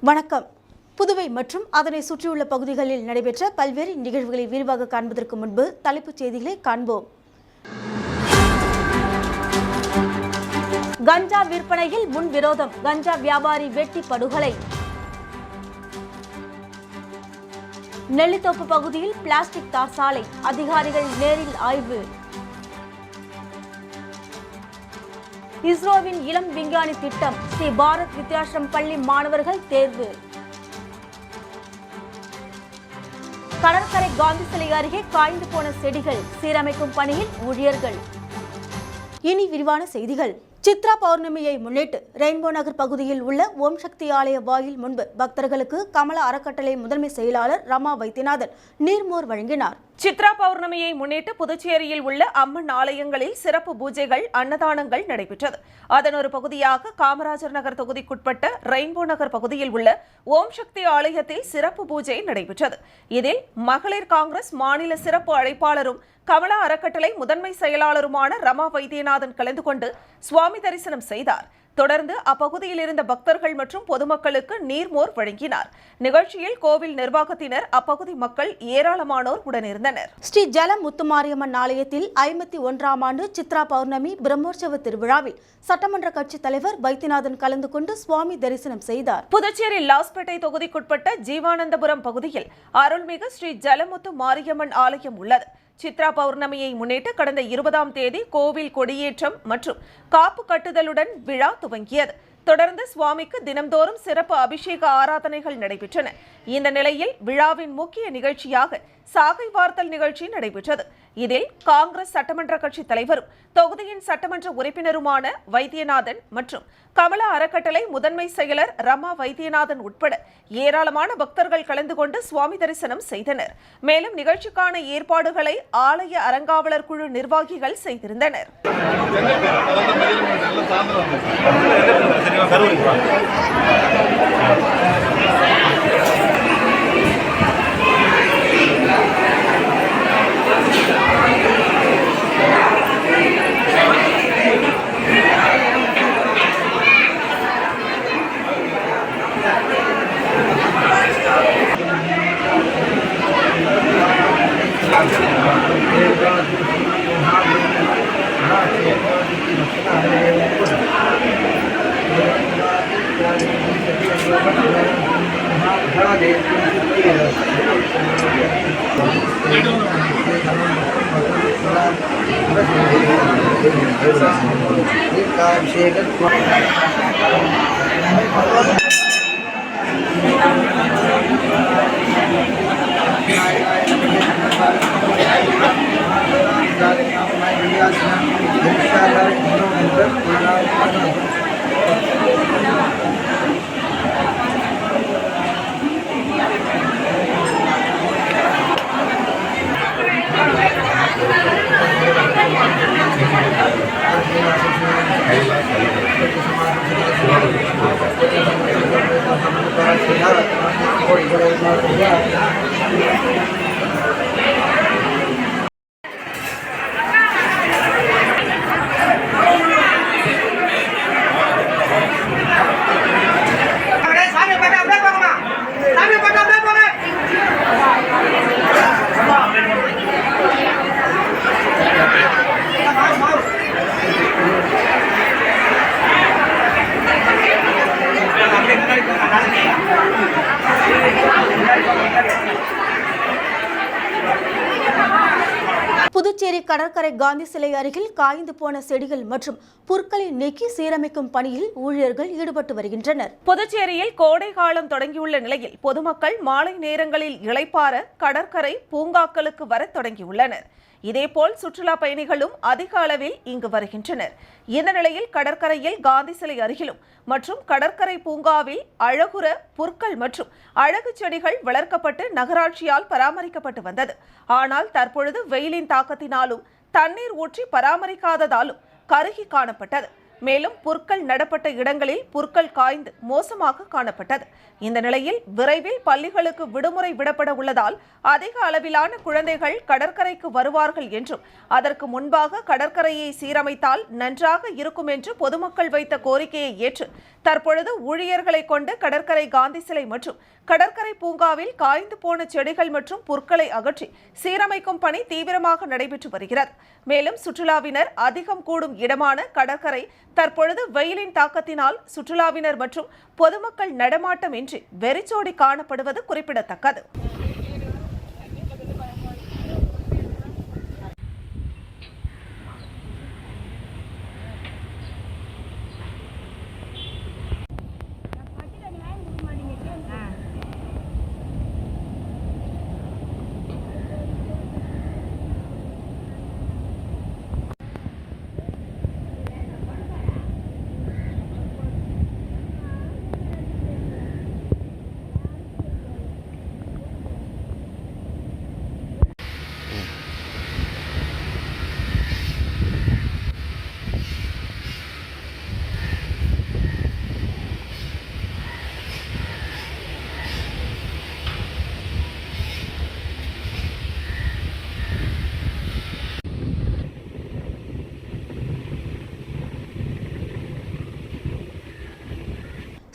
வணக்கம். புதுவை மற்றும் அதனை சுற்றியுள்ள பகுதிகளில் நடைபெற்ற பல்வேறு நிகழ்வுகளை விரிவாக காண்பதற்கு முன்பு தலைப்புச் செய்திகளை காண்போம். கஞ்சா விற்பனையில் முன்விரோதம், கஞ்சா வியாபாரி வெட்டி படுகொலை. நெல்லித்தோப்பு பகுதியில் பிளாஸ்டிக் தார் சாலை, அதிகாரிகள் நேரில் ஆய்வு. இஸ்ரோவின் இளம் விஞ்ஞானி திட்டம், ஸ்ரீ பாரத் வித்யாசிரம் பள்ளி மாணவர்கள் தேர்வு. கடற்கரை காந்தி சிலை அருகே காய்ந்து போன செடிகள், சீரமைக்கும் பணியில் ஊழியர்கள். இனி விரிவான செய்திகள். சித்ரா பௌர்ணமியை முன்னிட்டு ரெயின்போ நகர் பகுதியில் உள்ள ஓம் சக்தி ஆலய வாயில் முன்பு பக்தர்களுக்கு கமலா அறக்கட்டளை முதன்மை செயலாளர் ரமா வைத்தியநாதன் நீர்மோர் வழங்கினார். சித்ரா பௌர்ணமியை முன்னிட்டு புதுச்சேரியில் உள்ள அம்மன் ஆலயங்களில் சிறப்பு பூஜைகள், அன்னதானங்கள் நடைபெற்றது. அதன் ஒரு பகுதியாக காமராஜர் நகர் தொகுதிக்குட்பட்ட ரெயின்போ நகர் பகுதியில் உள்ள ஓம் சக்தி ஆலயத்தில் சிறப்பு பூஜை நடைபெற்றது. இதில் மகளிர் காங்கிரஸ் மாநில சிறப்பு அழைப்பாளரும் கமலா அறக்கட்டளை முதன்மை செயலாளருமான ரமா வைத்தியநாதன் கலந்து கொண்டு சுவாமி தரிசனம் செய்தார். தொடர்ந்து அப்பகுதியில் இருந்த பக்தர்கள் மற்றும் பொதுமக்களுக்கு நீர்மோர் வழங்கினார். நிகழ்ச்சியில் கோவில் நிர்வாகத்தினர், அப்பகுதி மக்கள் ஏராளமானோர் உடனிருந்தனர். ஸ்ரீ ஜல முத்துமாரியம்மன் ஆலயத்தில் 51ஆம் ஆண்டு சித்ரா பௌர்ணமி பிரம்மோற்சவ திருவிழாவில் சட்டமன்ற கட்சித் தலைவர் வைத்தியநாதன் கலந்து கொண்டு சுவாமி தரிசனம் செய்தார். புதுச்சேரி லாஸ்பேட்டை தொகுதிக்குட்பட்ட ஜீவானந்தபுரம் பகுதியில் அருள்மிகு ஸ்ரீ ஜலமுத்து மாரியம்மன் ஆலயம் உள்ளது. சித்ரா பௌர்ணமியை முன்னிட்டு கடந்த 20ஆம் தேதி கோவில் கொடியேற்றம் மற்றும் காப்பு கட்டுதலுடன் விழா துவங்கியது. தொடர்ந்து சுவாமிக்கு தினம்தோறும் சிறப்பு அபிஷேக ஆராதனைகள் நடைபெற்றன. இந்த நிலையில் விழாவின் முக்கிய நிகழ்ச்சியாக சாகை வார்த்தல் நிகழ்ச்சி நடைபெற்றது. இதில் காங்கிரஸ் சட்டமன்ற கட்சி தலைவரும் தொகுதியின் சட்டமன்ற உறுப்பினருமான வைத்தியநாதன் மற்றும் கமலா அறக்கட்டளை முதன்மை செயலர் ரமா வைத்தியநாதன் உட்பட ஏராளமான பக்தர்கள் கலந்து கொண்டு சுவாமி தரிசனம் செய்தனர். மேலும் நிகழ்ச்சிக்கான ஏற்பாடுகளை ஆலய அறங்காவலர் குழு நிர்வாகிகள் செய்திருந்தனர். புதுச்சேரி கடற்கரை காந்தி சிலை அருகில் காய்ந்து போன செடிகள் மற்றும் புற்களை நீக்கி சீரமைக்கும் பணியில் ஊழியர்கள் ஈடுபட்டு வருகின்றனர். புதுச்சேரியில் கோடை காலம் தொடங்கியுள்ள நிலையில் பொதுமக்கள் மாலை நேரங்களில் இளைப்பாற கடற்கரை பூங்காக்களுக்கு வர தொடங்கியுள்ளனர். இதேபோல் சுற்றுலா பயணிகளும் அதிக அளவில் இங்கு வருகின்றனர். இந்த நிலையில் கடற்கரையில் காந்தி சிலை அருகிலும் மற்றும் கடற்கரை பூங்காவில் அழகுற புற்கள் மற்றும் அழகு செடிகள் வளர்க்கப்பட்டு நகராட்சியால் பராமரிக்கப்பட்டு வந்தது. ஆனால் தற்பொழுது வெயிலின் தாக்கத்தினாலும் தண்ணீர் ஊற்றி பராமரிக்காததாலும் கருகி காணப்பட்டது. மேலும் புற்கள் நடப்பட்ட இடங்களில் புற்கள் காய்ந்து மோசமாக காணப்பட்டது. இந்த நிலையில் விரைவில் பள்ளிகளுக்கு விடுமுறை விடப்பட உள்ளதால் அதிக அளவிலான குழந்தைகள் கடற்கரைக்கு வருவார்கள் என்றும் அதற்கு முன்பாக கடற்கரையை சீரமைத்தால் நன்றாக இருக்கும் என்று பொதுமக்கள் வைத்த கோரிக்கையை ஏற்று தற்பொழுது ஊழியர்களை கொண்டு கடற்கரை காந்தி சிலை மற்றும் கடற்கரை பூங்காவில் காய்ந்து போன செடிகள் மற்றும் புற்களை அகற்றி சீரமைக்கும் பணி தீவிரமாக நடைபெற்று வருகிறது. மேலும் சுற்றுலாவினர் அதிகம் கூடும் இடமான கடற்கரை தற்பொழுது வெயிலின் தாக்கத்தினால் சுற்றுலாவினர் மற்றும் பொதுமக்கள் நடமாட்டம் இன்றி வெறிச்சோடி காணப்படுவது குறிப்பிடத்தக்கது.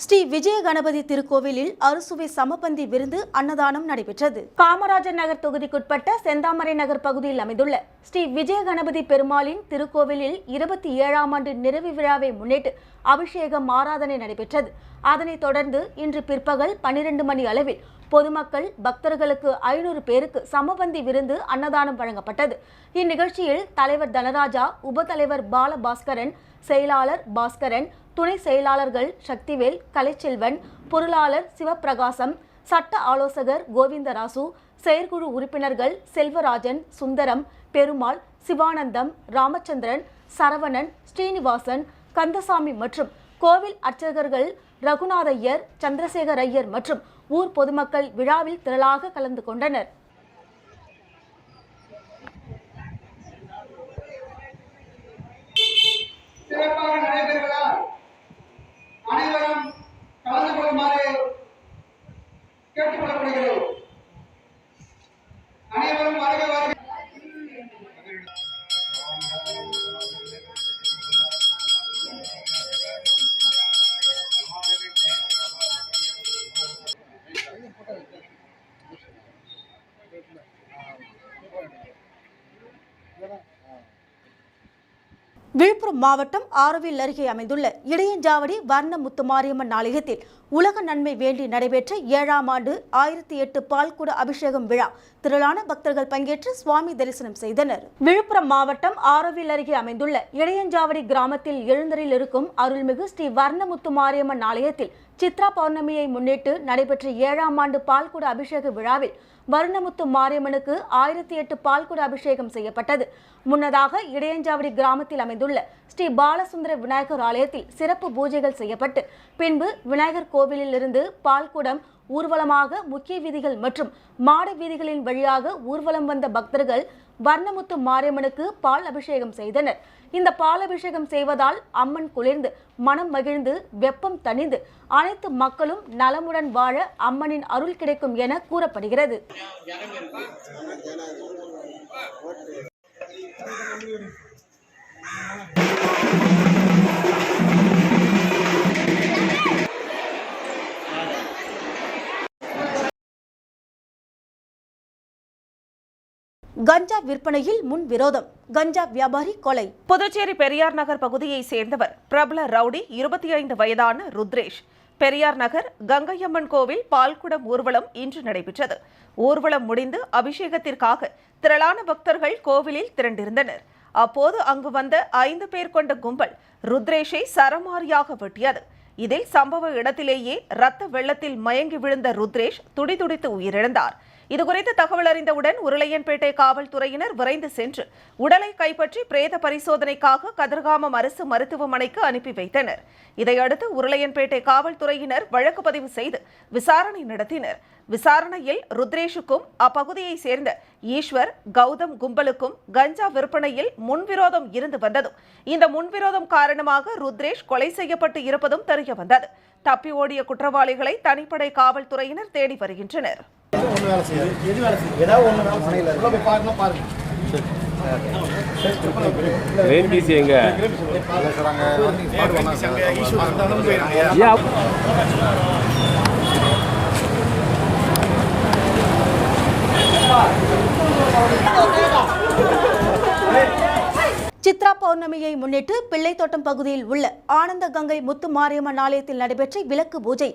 ஸ்ரீ விஜய கணபதி திருக்கோவிலில் அறுசுவை சமபந்தி விருந்து அன்னதானம் நடைபெற்றது. காமராஜர் நகர் தொகுதிக்குட்பட்ட செந்தாமரை நகர் பகுதியில் அமைந்துள்ள ஸ்ரீ விஜய கணபதி பெருமாளின் திருக்கோவிலில் 27ஆம் ஆண்டு நிறைவு விழாவை முன்னிட்டு அபிஷேகம் ஆராதனை நடைபெற்றது. அதனைத் தொடர்ந்து இன்று பிற்பகல் 12 மணி அளவில் பொதுமக்கள் பக்தர்களுக்கு 500 பேருக்கு சமபந்தி விருந்து அன்னதானம் வழங்கப்பட்டது. இந்நிகழ்ச்சியில் தலைவர் தனராஜா, உபதலைவர் பாலபாஸ்கரன், செயலாளர் பாஸ்கரன், துணை செயலாளர்கள் சக்திவேல், கலைச்செல்வன், பொருளாளர் சிவப்பிரகாசம், சட்ட ஆலோசகர் கோவிந்தராசு, செயற்குழு உறுப்பினர்கள் செல்வராஜன், சுந்தரம், பெருமாள், சிவானந்தம், ராமச்சந்திரன், சரவணன், ஸ்ரீனிவாசன், கந்தசாமி மற்றும் கோவில் அர்ச்சகர்கள் ரகுநாதையர், சந்திரசேகர் ஐயர் மற்றும் ஊர் பொதுமக்கள் விழாவில் திரளாக கலந்து கொண்டனர். சிறப்பாக நடைபெறுவதால் அனைவரும் கலந்து கொள்ளுமாறு கேட்டுக்கொள்ளப்படுகிறோம். அனைவரும் வருக வருக. விழுப்புரம் மாவட்டம் ஆரோவில் அருகே அமைந்துள்ள இடையஞ்சாவடி வர்ண முத்துமாரியம்மன் ஆலயத்தில் உலக நன்மை வேண்டி நடைபெற்ற 7ஆம் ஆண்டு 1008 பால்குட அபிஷேகம் விழா திரளான பக்தர்கள் பங்கேற்று சுவாமி தரிசனம் செய்தனர். விழுப்புரம் மாவட்டம் ஆரோவில் அருகே அமைந்துள்ள இடையஞ்சாவடி கிராமத்தில் எழுந்தரில் இருக்கும் அருள்மிகு ஸ்ரீ வர்ண முத்துமாரியம்மன் ஆலயத்தில் சித்ரா பௌர்ணமியை முன்னிட்டு நடைபெற்ற 7ஆம் ஆண்டு பால்குட அபிஷேக விழாவில் வர்ணமுத்து மாரியம்மனுக்கு 1008 பால்குட அபிஷேகம் செய்யப்பட்டது. முன்னதாக இடையஞ்சாவடி கிராமத்தில் அமைந்துள்ள ஸ்ரீ பாலசுந்தர விநாயகர் ஆலயத்தில் சிறப்பு பூஜைகள் செய்யப்பட்டு பின்பு விநாயகர் கோவிலில் இருந்து பால்குடம் ஊர்வலமாக முக்கிய வீதிகள் மற்றும் மாட வீதிகளின் வழியாக ஊர்வலம் வந்த பக்தர்கள் வர்ணமுத்து மாரியம்மனுக்கு பால் அபிஷேகம் செய்தனர். இந்த பால் அபிஷேகம் செய்வதால் அம்மன் குளிர்ந்து மனம் மகிழ்ந்து வெப்பம் தணிந்து அனைத்து மக்களும் நலமுடன் வாழ அம்மனின் அருள் கிடைக்கும் என கூறப்படுகிறது. கஞ்சா விற்பனையில் முன் விரோதம், கஞ்சா வியாபாரி கொலை. புதுச்சேரி பெரியார் நகர் பகுதியை சேர்ந்தவர் பிரபல ரவுடி 25 வயதான ருத்ரேஷ். பெரியார் நகர் கங்கையம்மன் கோவில் பால்குடம் ஊர்வலம் இன்று நடைபெற்றது. ஊர்வலம் முடிந்து அபிஷேகத்திற்காக திரளான பக்தர்கள் கோவிலில் திரண்டிருந்தனர். அப்போது அங்கு வந்த 5 பேர் கொண்ட கும்பல் ருத்ரேஷை சரமாரியாக வெட்டியது. இதில் சம்பவ இடத்திலேயே இரத்த வெள்ளத்தில் மயங்கி விழுந்த ருத்ரேஷ் துடிதுடித்து உயிரிழந்தார். இதுகுறித்து தகவல் அறிந்தவுடன் உருளையன்பேட்டை காவல்துறையினர் விரைந்து சென்று உடலை கைப்பற்றி பிரேத பரிசோதனைக்காக கதிர்காமம் அரசு மருத்துவமனைக்கு அனுப்பி வைத்தனர். இதையடுத்து உருளையன்பேட்டை காவல்துறையினர் வழக்கு பதிவு செய்து விசாரணை நடத்தினர். விசாரணையில் ருத்ரேஷுக்கும் அப்பகுதியை சேர்ந்த ஈஸ்வர், கௌதம் கும்பலுக்கும் கஞ்சா விற்பனையில் முன்விரோதம் இருந்து வந்ததும் இந்த முன்விரோதம் காரணமாக ருத்ரேஷ் கொலை செய்யப்பட்டு இருப்பதும் தெரிய வந்தது. தப்பி ஓடிய குற்றவாளிகளை தனிப்படை காவல்துறையினர் தேடி வருகின்றனர். சித்ரா பௌர்ணமியை முன்னிட்டு பிள்ளைத்தோட்டம் பகுதியில் உள்ள ஆனந்த கங்கை முத்து மாரியம்மன் ஆலயத்தில் நடைபெற்ற விளக்கு பூஜை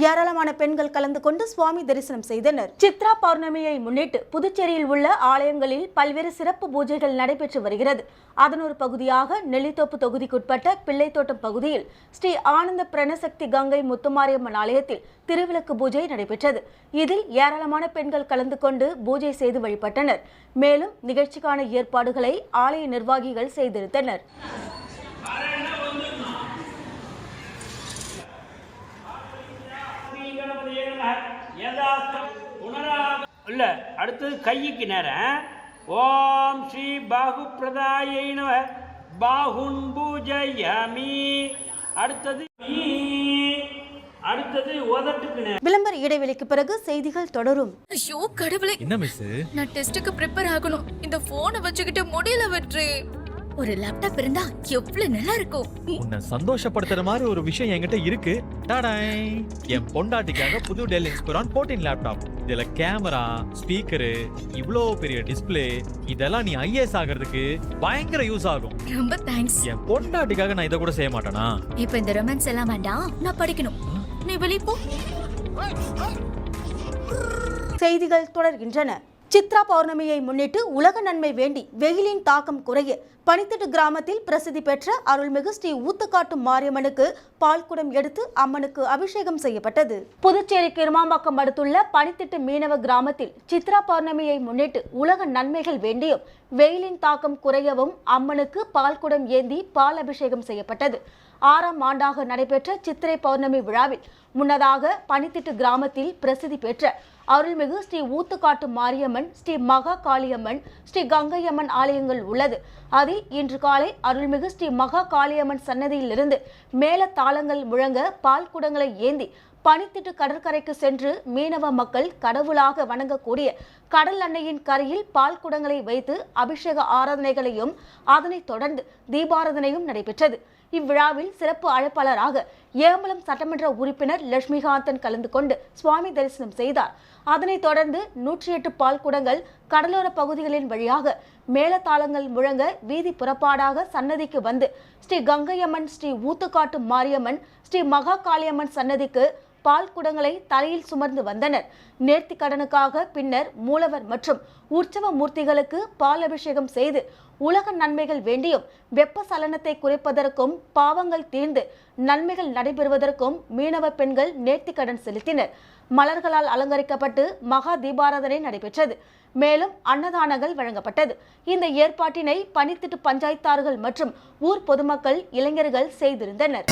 ஏராளமான பெண்கள் கலந்து கொண்டு சுவாமி தரிசனம் செய்தனர். சித்ரா பௌர்ணமியை முன்னிட்டு புதுச்சேரியில் உள்ள ஆலயங்களில் பல்வேறு சிறப்பு பூஜைகள் நடைபெற்று வருகிறது. அதன் ஒரு பகுதியாக நெல்லித்தோப்பு தொகுதிக்குட்பட்ட பிள்ளைத்தோட்டம் பகுதியில் ஸ்ரீ ஆனந்த பிரணசக்தி கங்கை முத்துமாரியம்மன் ஆலயத்தில் திருவிளக்கு பூஜை நடைபெற்றது. இதில் ஏராளமான பெண்கள் கலந்து கொண்டு பூஜை செய்து வழிபட்டனர். மேலும் நிகழ்ச்சிக்கான ஏற்பாடுகளை ஆலய நிர்வாகிகள் செய்திருந்தனர். அடுத்தது கைக்கு நேரம் ஓம் ஸ்ரீ பாகு பிரதாயை நம பாகுன் பூஜயாமி. அடுத்தது உதட்டுக்கு நேரம். விளம்பர இடைவெளிக்கு பிறகு செய்திகள் தொடரும். ஐயோ கடவுளே, என்ன மிஸ்? நான் டெஸ்டுக்கு ப்ரிப்பேர் ஆகணும். இந்த போனை வச்சுக்கிட்டு முடியல வெற்றி. ஒரு லேப்டாப் இருந்தா எவ்வளவு நல்லா இருக்கும். உன்னை சந்தோஷப்படுத்துற மாதிரி ஒரு விஷயம் என்கிட்ட இருக்கு. டாடாய், என் பொண்டாட்டிக்காக புது டெல் இன்ஸ்பிரான் 14 லேப்டாப். இதுல கேமரா, ஸ்பீக்கரு, இவ்ளோ பெரிய டிஸ்பிளே, இதெல்லாம் நீ ஐஏஎஸ் ஆகிறதுக்கு பயங்கர யூஸ் ஆகும். ரொம்ப தேங்க்ஸ். என் பொண்டாட்டிக்காக நான் இதை கூட செய்ய மாட்டேனா? இப்போ இந்த ரொமான்ஸ் எல்லாம் வேண்டாம், நான் படிக்கணும். நீ வெளிய போ. செய்திகள் தொடர்கின்றன. சித்ரா பௌர்ணமியை முன்னிட்டு உலக நன்மை வேண்டி வெயிலின் தாக்கம் குறைய பனித்திட்டு கிராமத்தில் பிரசித்தி பெற்ற அருள்மிகு ஸ்ரீ ஊத்துக்காட்டு மாரியம்மனுக்கு பால்குடம் எடுத்து அம்மனுக்கு அபிஷேகம் செய்யப்பட்டது. புதுச்சேரி கிருமாம்பாக்கம் அடுத்துள்ள பனித்திட்டு மீனவ கிராமத்தில் சித்ரா பௌர்ணமியை முன்னிட்டு உலக நன்மைகள் வேண்டியும் வெயிலின் தாக்கம் குறையவும் அம்மனுக்கு பால்குடம் ஏந்தி பால் அபிஷேகம் செய்யப்பட்டது. 6ஆம் ஆண்டாக நடைபெற்ற சித்திரை பௌர்ணமி விழாவில் முன்னதாக பனித்திட்டு கிராமத்தில் பிரசித்தி பெற்ற அருள்மிகு ஸ்ரீ ஊத்துக்காட்டு மாரியம்மன், ஸ்ரீ மகா காளியம்மன், ஸ்ரீ கங்கையம்மன் ஆலயங்கள் உள்ளது. அதில் இன்று காலை அருள்மிகு ஸ்ரீ மகா காளியம்மன் சன்னதியிலிருந்து மேல தாளங்கள் முழங்க பால் குடங்களை ஏந்தி பனித்திட்டு கடற்கரைக்கு சென்று மீனவ மக்கள் கடவுளாக வணங்கக்கூடிய கடல் அன்னையின் கரையில் பால் குடங்களை வைத்து அபிஷேக ஆராதனைகளையும் அதனைத் தொடர்ந்து தீபாராதனையும் நடைபெற்றது. இவ்விழாவில் சிறப்பு அழைப்பாளராக ஏம்பலம் சட்டமன்ற உறுப்பினர் லட்சுமிகாந்தன் கலந்து கொண்டு சுவாமி தரிசனம் செய்தார். அதனைத் தொடர்ந்து 108 பால் குடங்கள் கடலோர பகுதிகளின் வழியாக மேலதாளங்கள் முழங்க வீதி புறப்பாடாக சன்னதிக்கு வந்து ஸ்ரீ கங்கையம்மன், ஸ்ரீ ஊத்துக்காட்டு மாரியம்மன், ஸ்ரீ மகா காளியம்மன் சன்னதிக்கு பால் குடங்களை தலையில் சுமர்ந்து வந்தனர். நேர்த்தி கடனுக்காக பின்னர் மூலவர் மற்றும் உற்சவ மூர்த்திகளுக்கு பால் அபிஷேகம் செய்து உலக நன்மைகள் வேண்டியும் வெப்ப சலனத்தை குறைப்பதற்கும் பாவங்கள் தீர்ந்து நன்மைகள் நடைபெறுவதற்கும் மீனவ பெண்கள் நேர்த்தி கடன் செலுத்தினர். மலர்களால் அலங்கரிக்கப்பட்டு மகா தீபாராதனை நடைபெற்றது. மேலும் அன்னதானங்கள் வழங்கப்பட்டது. இந்த ஏற்பாட்டினை பனித்திட்டு பஞ்சாயத்தார்கள் மற்றும் ஊர் பொதுமக்கள், இளைஞர்கள் செய்திருந்தனர்.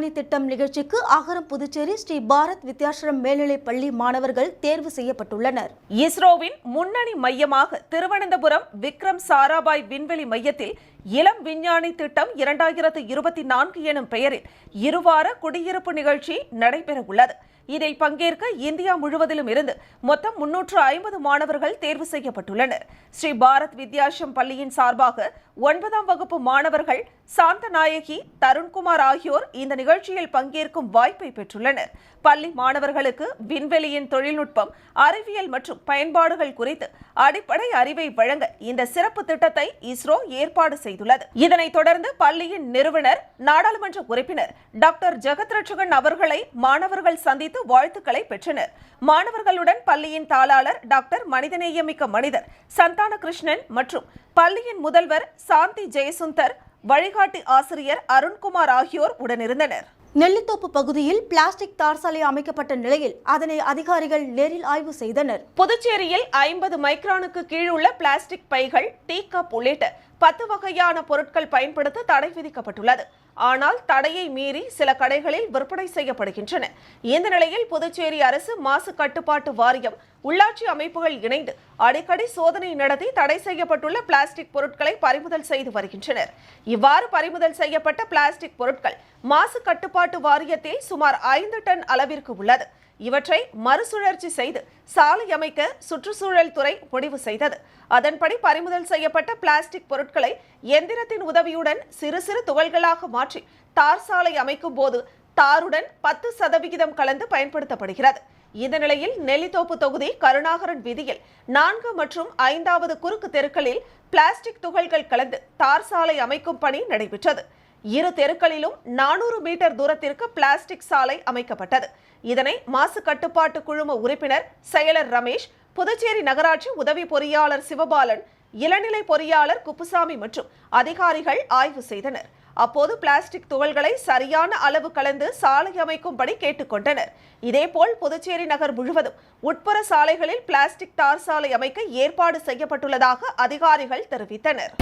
விஞ்ஞானி திட்டம் நிகழ்ச்சிக்கு அகரம் புதுச்சேரி ஸ்ரீ பாரத் வித்யாசிரம் மேல்நிலைப் பள்ளி மாணவர்கள் தேர்வு செய்யப்பட்டுள்ளனர். இஸ்ரோவின் முன்னணி மையமாக திருவனந்தபுரம் விக்ரம் சாராபாய் விண்வெளி மையத்தில் இளம் விஞ்ஞானி திட்டம் 2024 எனும் பெயரில் இருவார குடியிருப்பு நிகழ்ச்சி நடைபெற உள்ளது. இதில் பங்கேற்க இந்தியா முழுவதிலும் இருந்து மொத்தம் 350 மாணவர்கள் தேர்வு செய்யப்பட்டுள்ளனர். ஸ்ரீ பாரத் வித்யாசிரம் பள்ளியின் சார்பாக 9ஆம் வகுப்பு மாணவர்கள் சாந்தநாயகி, தருண்குமார் ஆகியோர் இந்த நிகழ்ச்சியில் பங்கேற்கும் வாய்ப்பை பெற்றுள்ளனர். பள்ளி மாணவர்களுக்கு விண்வெளியின் தொழில்நுட்பம், அறிவியல் மற்றும் பயன்பாடுகள் குறித்து அடிப்படை அறிவை வழங்க இந்த சிறப்பு திட்டத்தை இஸ்ரோ ஏற்பாடு செய்துள்ளது. இதனைத் தொடர்ந்து பள்ளியின் நிறுவனர், நாடாளுமன்ற உறுப்பினர் டாக்டர் ஜெகத்ரட்சகன் அவர்களை மாணவர்கள் சந்தித்து வாழ்த்துக்களை பெற்றனர். மாணவர்களுடன் பள்ளியின் தாளாளர் டாக்டர் மனிதநேயமிக்க மனிதர் சந்தான கிருஷ்ணன் மற்றும் பள்ளியின் முதல்வர் சாந்தி ஜெயசுந்தர், வழிகாட்டி ஆசிரியர் அருண்குமார் ஆகியோர் உடனிருந்தனர். நெல்லித்தோப்பு பகுதியில் பிளாஸ்டிக் தார் சாலை அமைக்கப்பட்ட நிலையில் அதனை அதிகாரிகள் நேரில் ஆய்வு செய்தனர். புதுச்சேரியில் 50 மைக்ரானுக்கு கீழ் உள்ள பிளாஸ்டிக் பைகள், டீ கப் உள்ளிட்ட 10 வகையான பொருட்கள் பயன்படுத்த தடை விதிக்கப்பட்டுள்ளது. ஆனால் தடையை மீறி சில கடைகளில் விற்பனை செய்யப்படுகின்றன. இந்த நிலையில் புதுச்சேரி அரசு மாசு கட்டுப்பாட்டு வாரியம், உள்ளாட்சி அமைப்புகள் இணைந்து அடிக்கடி சோதனை நடத்தி தடை செய்யப்பட்டுள்ள பிளாஸ்டிக் பொருட்களை பறிமுதல் செய்து வருகின்றனர். இவ்வாறு பறிமுதல் செய்யப்பட்ட பிளாஸ்டிக் பொருட்கள் மாசு கட்டுப்பாட்டு வாரியத்தில் சுமார் 5 டன் அளவிற்கு உள்ளது. இவற்றை மறுசுழற்சி செய்து சாலை அமைக்க சுற்றுச்சூழல் துறை முடிவு செய்தது. அதன்படி பறிமுதல் செய்யப்பட்ட பிளாஸ்டிக் பொருட்களை எந்திரத்தின் உதவியுடன் சிறு சிறு துகள்களாக மாற்றி தார் சாலை அமைக்கும் போது தாருடன் 10% கலந்து பயன்படுத்தப்படுகிறது. இந்த நிலையில் நெல்லித்தோப்பு தொகுதி கருணாகரன் வீதியில் 4 மற்றும் 5வது குறுக்கு தெருக்களில் பிளாஸ்டிக் துகள்கள் கலந்து தார் சாலை அமைக்கும் பணி நடைபெற்றது. இரு தெருக்களிலும் 400 மீட்டர் தூரத்திற்கு பிளாஸ்டிக் சாலை அமைக்கப்பட்டது. இதனை மாசு கட்டுப்பாட்டு குழும உறுப்பினர் செயலர் ரமேஷ், புதுச்சேரி நகராட்சி உதவி பொறியாளர் சிவபாலன், இளநிலை பொறியாளர் குப்புசாமி மற்றும் அதிகாரிகள் ஆய்வு செய்தனர். அப்போது பிளாஸ்டிக் துகள்களை சரியான அளவு கலந்து சாலை அமைக்கும்படி கேட்டுக்கொண்டனர். இதேபோல் புதுச்சேரி நகர் முழுவதும் உட்புற சாலைகளில் பிளாஸ்டிக் தார் சாலை அமைக்க ஏற்பாடு செய்யப்பட்டுள்ளதாக அதிகாரிகள் தெரிவித்தனர்.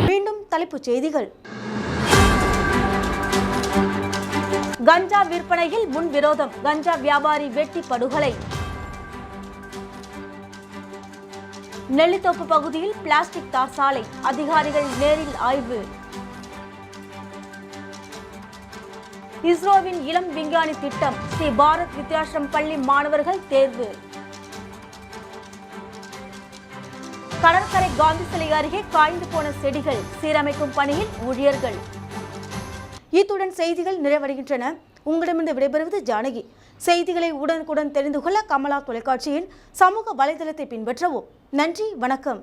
மீண்டும் தலைப்புச் செய்திகள். கஞ்சா விற்பனையில் முன்விரோதம், கஞ்சா வியாபாரி வெட்டி படுகொலை. நெல்லித்தோப்பு பகுதியில் பிளாஸ்டிக் தார் சாலை, அதிகாரிகள் நேரில் ஆய்வு. இஸ்ரோவின் இளம் விஞ்ஞானி திட்டம், ஸ்ரீ பாரத் வித்யாசிரம் பள்ளி மாணவர்கள் தேர்வு. கடற்கரை காந்தி சிலை அருகே காய்ந்து போன செடிகள் சீரமைக்கும் பணியில் ஊழியர்கள். இத்துடன் செய்திகள் நிறைவடைகின்றன. உங்களிடமிருந்து விடைபெறுவது ஜானகி. செய்திகளை உடனுக்குடன் தெரிந்து கொள்ள கமலா தொலைக்காட்சியின் சமூக வலைதளத்தை பின்பற்றவும். நன்றி, வணக்கம்.